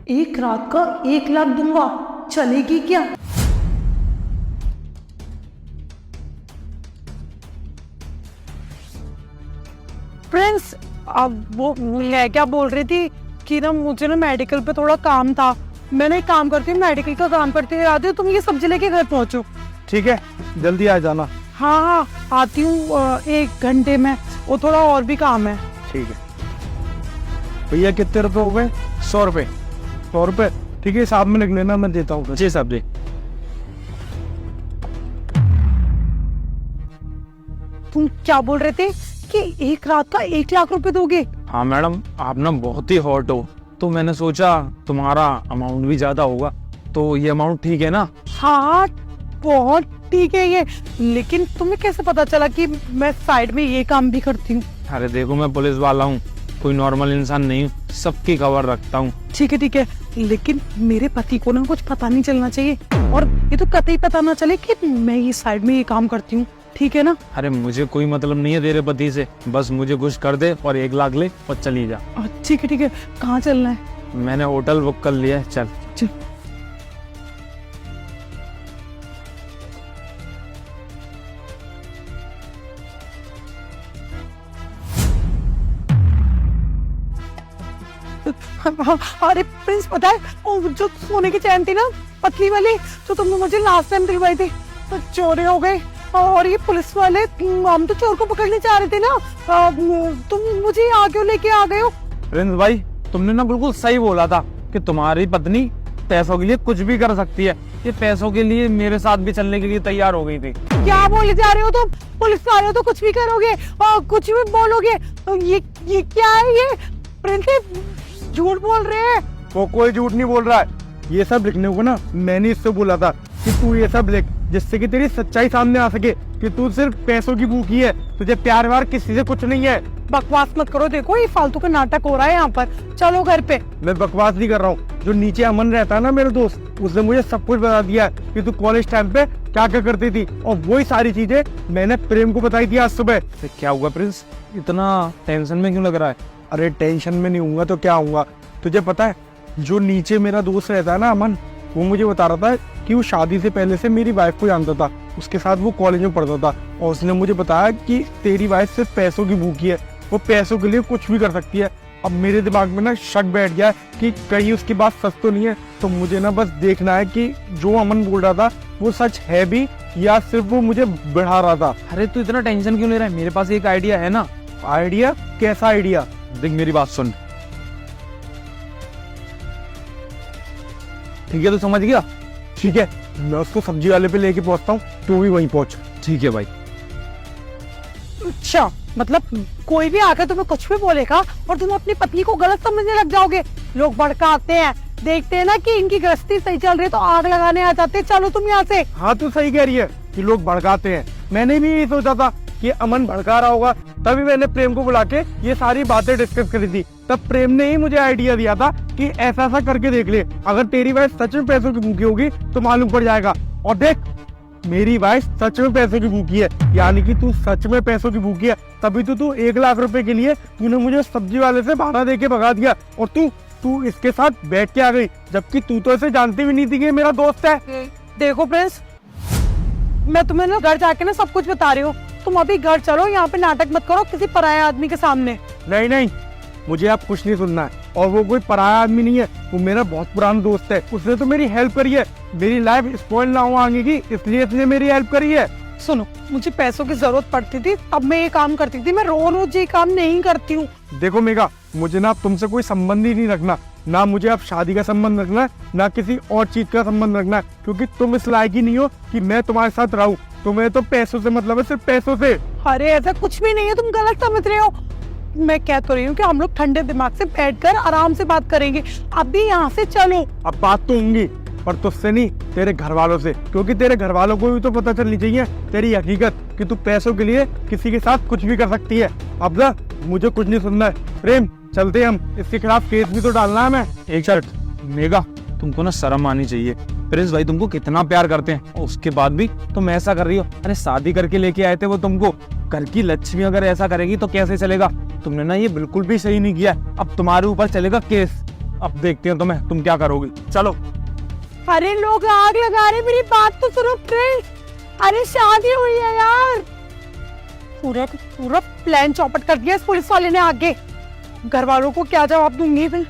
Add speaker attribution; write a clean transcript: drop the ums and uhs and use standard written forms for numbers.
Speaker 1: एक रात का 1 लाख दूंगा, चलेगी क्या? प्रिंस, अब वो मैं क्या बोल रही थी कि ना मुझे ना मेडिकल पे थोड़ा काम था। मैंने एक काम करती हूँ, मेडिकल का काम करते हुए आती हूँ, तुम ये सब्जी लेके घर पहुँचो।
Speaker 2: ठीक है, जल्दी आ जाना।
Speaker 1: हाँ हाँ आती हूँ 1 घंटे में, वो थोड़ा और भी काम है।
Speaker 2: ठीक है भैया, कितने रुपए हो गए?
Speaker 3: 100 रुपये।
Speaker 2: 100 रुपए, ठीक है, हिसाब में लिख लेना, मैं देता हूँ।
Speaker 3: जी साहब जी।
Speaker 1: तुम क्या बोल रहे थे कि एक रात का 1 लाख रुपए दोगे?
Speaker 3: हाँ मैडम, आप ना बहुत ही हॉट हो, तो मैंने सोचा तुम्हारा अमाउंट भी ज्यादा होगा, तो ये अमाउंट ठीक है ना?
Speaker 1: हाँ बहुत ठीक है ये, लेकिन तुम्हें कैसे पता चला कि मैं साइड में ये काम भी करती हूँ?
Speaker 3: अरे देखो, मैं पुलिस वाला हूँ, कोई नॉर्मल इंसान नहीं हूँ, सबकी खबर रखता हूँ।
Speaker 1: ठीक है, लेकिन मेरे पति को ना कुछ पता नहीं चलना चाहिए, और ये तो कतई पता ना चले कि मैं ये साइड में ये काम करती हूँ, ठीक है ना?
Speaker 3: अरे मुझे कोई मतलब नहीं है तेरे पति से, बस मुझे कुछ कर दे और 1 लाख ले और चली जा।
Speaker 1: ठीक है, कहाँ चलना है?
Speaker 3: मैंने होटल बुक कर लिया है, चल।
Speaker 1: अरे प्रिंस, पता है वो जो सोने की चैन थी ना, पतली वाली, जो तुमने मुझे लास्ट टाइम दिलवाई थी, तो चोरी हो गई, और ये पुलिस वाले, हम तो चोर को पकड़ने चाह रहे थे ना, तुम मुझे यहाँ क्यों लेके आ गए हो?
Speaker 3: प्रिंस भाई, तुमने ना बिल्कुल सही बोला था कि तुम्हारी पत्नी पैसों के लिए कुछ भी कर सकती है। ये पैसों के लिए मेरे साथ भी चलने के लिए तैयार हो गई थी।
Speaker 1: क्या बोले जा रहे हो तुम? पुलिस वाले हो तो कुछ भी करोगे और कुछ भी बोलोगे, तो ये क्या है? ये प्रिंस झूठ बोल रहे हैं।
Speaker 2: वो कोई झूठ नहीं बोल रहा है, ये सब लिखने को ना मैंने इससे बोला था कि तू ये सब लिख, जिससे कि तेरी सच्चाई सामने आ सके कि तू सिर्फ पैसों की भूखी है, तुझे प्यार व्यार किसी से कुछ नहीं है।
Speaker 1: बकवास मत करो, देखो ये फालतू का नाटक हो रहा है यहाँ पर, चलो घर पे।
Speaker 2: मैं बकवास नहीं कर रहा हूँ, जो नीचे अमन रहता है ना मेरे दोस्त, उसने मुझे सब कुछ बता दिया है कि तू कॉलेज टाइम पे क्या क्या करती थी, और वही सारी चीजें मैंने प्रेम को बताई थी आज सुबह।
Speaker 3: क्या हुआ प्रिंस, इतना टेंशन में क्यों लग रहा है?
Speaker 2: अरे टेंशन में नहीं हूँ तो क्या हूँ, तुझे पता है जो नीचे मेरा दोस्त रहता है ना अमन, वो मुझे बता रहा था कि वो शादी से पहले से मेरी वाइफ को जानता था, उसके साथ वो कॉलेज में पढ़ता था, और उसने मुझे बताया कि तेरी वाइफ सिर्फ पैसों की भूखी है, वो पैसों के लिए कुछ भी कर सकती है। अब मेरे दिमाग में ना शक बैठ गया कि कहीं उसकी बात सच तो नहीं है, तो मुझे ना बस देखना है कि जो अमन बोल रहा था वो सच है भी या सिर्फ वो मुझे बढ़ा रहा था।
Speaker 3: अरे तू इतना टेंशन क्यों ले रहा है, मेरे पास एक आइडिया है ना।
Speaker 2: आइडिया? कैसा आइडिया?
Speaker 3: देख मेरी बात सुन, ठीक है? तू समझ गया?
Speaker 2: ठीक है, मैं उसको सब्जी वाले पे लेके पहुंचता हूँ, तू भी वहीं पहुंच।
Speaker 3: ठीक है भाई।
Speaker 1: अच्छा, मतलब कोई भी आकर तुम्हें कुछ भी बोलेगा और तुम अपनी पत्नी को गलत समझने लग जाओगे। लोग भड़काते हैं, देखते हैं ना कि इनकी गृहस्थी सही चल रही है तो आग लगाने आ जाते हैं। चलो तुम यहाँ से।
Speaker 2: हाँ तू सही कह रही है कि लोग भड़काते हैं, मैंने भी यही सोचा था कि अमन भड़का रहा होगा, तभी मैंने प्रेम को बुला के ये सारी बातें डिस्कस करी थी। तब प्रेम ने ही मुझे आइडिया दिया था कि ऐसा ऐसा करके देख ले, अगर तेरी वाइफ सच में पैसों की भूखी होगी तो मालूम पड़ जाएगा। और देख, मेरी वाइफ सच में पैसों की भूखी है, यानी कि तू सच में पैसों की भूखी है, तभी तो तू 1 लाख रुपए के लिए तूने मुझे सब्जी वाले से बहाना दे के भगा दिया, और तू इसके साथ बैठ के आ गई, जबकि तू तो इसे जानती भी नहीं थी कि मेरा दोस्त है।
Speaker 1: देखो प्रिंस, मैं तुम्हें ना घर जाके ना सब कुछ बता रही हूँ, तुम अभी घर चलो, यहाँ पे नाटक मत करो किसी पराये आदमी के सामने।
Speaker 2: नहीं, मुझे आप कुछ नहीं सुनना है, और वो कोई पराया आदमी नहीं है, वो मेरा बहुत पुराना दोस्त है, उसने तो मेरी हेल्प करी है, मेरी लाइफ स्पॉइल ना हो आगे की, इसलिए इसने मेरी हेल्प करी है।
Speaker 1: सुनो, मुझे पैसों की जरूरत पड़ती थी अब मैं ये काम करती थी, मैं रोज ये काम नहीं करती हूँ।
Speaker 2: देखो मेघा, मुझे ना तुमसे कोई संबंध ही नहीं रखना, ना मुझे अब शादी का संबंध रखना है, ना किसी और चीज का संबंध रखना है, क्योंकि तुम इस लायक ही नहीं हो कि मैं तुम्हारे साथ रहूं। तुम्हें तो पैसों से मतलब है, सिर्फ पैसों से।
Speaker 1: अरे ऐसा कुछ भी नहीं है, तुम गलत समझ रहे हो। मैं कह तो रही हूँ कि हम लोग ठंडे दिमाग से बैठकर आराम से बात करेंगे, अभी यहाँ से चलो।
Speaker 2: अब बात तो होंगी, पर तुझसे नहीं, तेरे घर वालों से, क्योंकि तेरे घर वालों को भी तो पता चलनी चाहिए तेरी हकीकत कि तू पैसों के लिए किसी के साथ कुछ भी कर सकती है। अब ना मुझे कुछ नहीं सुनना है, प्रेम चलते हम, इसके खिलाफ केस भी तो डालना है। मैं
Speaker 3: एक शर्ट मेगा, तुमको ना शर्म आनी चाहिए, प्रिंस भाई तुमको कितना प्यार करते हैं और उसके बाद भी तुम ऐसा कर रही हो। अरे शादी करके लेके आए थे वो तुमको, घर की लक्ष्मी अगर ऐसा करेगी तो कैसे चलेगा? तुमने ना ये बिल्कुल भी सही नहीं किया, अब तुम्हारे ऊपर चलेगा केस। अब देखते हैं तुम क्या करोगी। चलो।
Speaker 1: अरे लोग आग लगा रहे, मेरी बात तो सुनो प्रिंस। अरे शादी हुई है यार। पूरा पूरा प्लान चौपट कर दिया इस पुलिस वाले ने आगे। घर वालों को क्या जवाब दूंगी मैं?